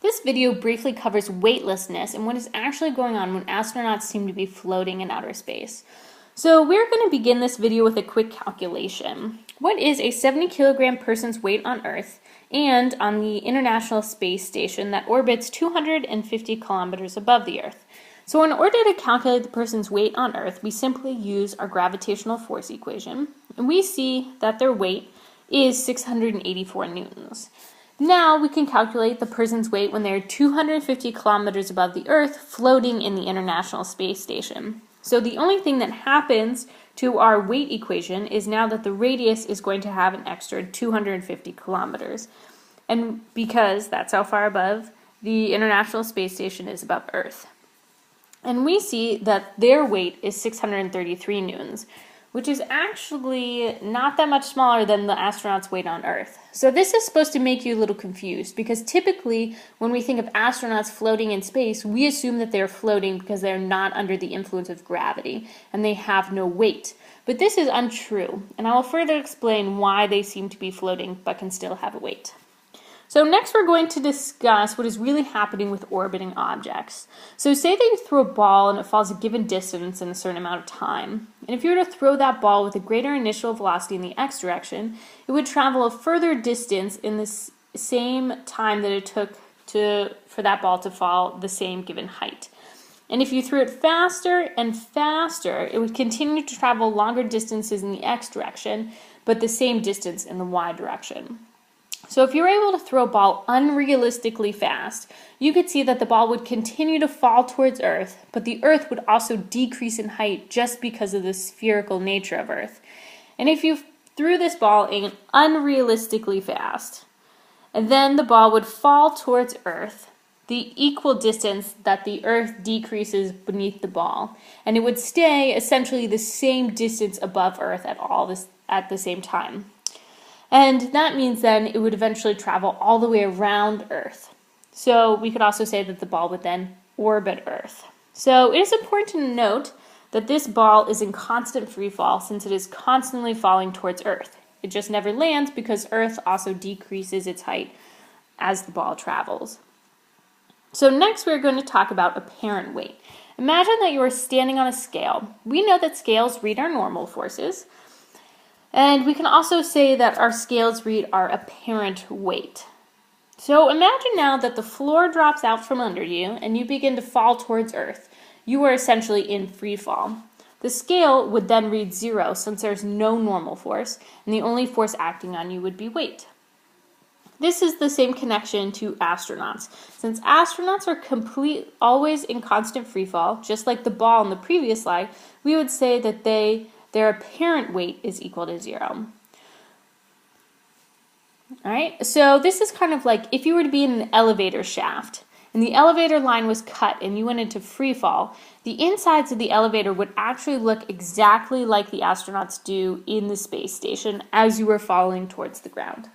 This video briefly covers weightlessness and what is actually going on when astronauts seem to be floating in outer space. So we're going to begin this video with a quick calculation. What is a 70-kilogram person's weight on Earth and on the International Space Station that orbits 250 kilometers above the Earth? So in order to calculate the person's weight on Earth, we simply use our gravitational force equation, and we see that their weight is 684 newtons. Now we can calculate the person's weight when they're 250 kilometers above the Earth, floating in the International Space Station. So the only thing that happens to our weight equation is now that the radius is going to have an extra 250 kilometers. And because that's how far above the International Space Station is above Earth. And we see that their weight is 633 newtons, which is actually not that much smaller than the astronauts' weight on Earth. So this is supposed to make you a little confused, because typically when we think of astronauts floating in space, we assume that they're floating because they're not under the influence of gravity and they have no weight. But this is untrue, and I will further explain why they seem to be floating but can still have a weight. So next we're going to discuss what is really happening with orbiting objects. So say that you throw a ball and it falls a given distance in a certain amount of time. And if you were to throw that ball with a greater initial velocity in the x direction, it would travel a further distance in the same time that it took for that ball to fall the same given height. And if you threw it faster and faster, it would continue to travel longer distances in the x direction, but the same distance in the y direction. So if you were able to throw a ball unrealistically fast, you could see that the ball would continue to fall towards Earth, but the Earth would also decrease in height just because of the spherical nature of Earth. And if you threw this ball in unrealistically fast, and then the ball would fall towards Earth, the equal distance that the Earth decreases beneath the ball, and it would stay essentially the same distance above Earth at the same time. And that means then it would eventually travel all the way around Earth. So we could also say that the ball would then orbit Earth. So it is important to note that this ball is in constant free fall since it is constantly falling towards Earth. It just never lands because Earth also decreases its height as the ball travels. So next we're going to talk about apparent weight. Imagine that you are standing on a scale. We know that scales read our normal forces. And we can also say that our scales read our apparent weight. So imagine now that the floor drops out from under you and you begin to fall towards Earth. You are essentially in free fall. The scale would then read 0 since there's no normal force, and the only force acting on you would be weight. This is the same connection to astronauts. Since astronauts are always in constant free fall, just like the ball in the previous slide, we would say that their apparent weight is equal to 0. Alright, so this is kind of like if you were to be in an elevator shaft and the elevator line was cut and you went into free fall, the insides of the elevator would actually look exactly like the astronauts do in the space station as you were falling towards the ground.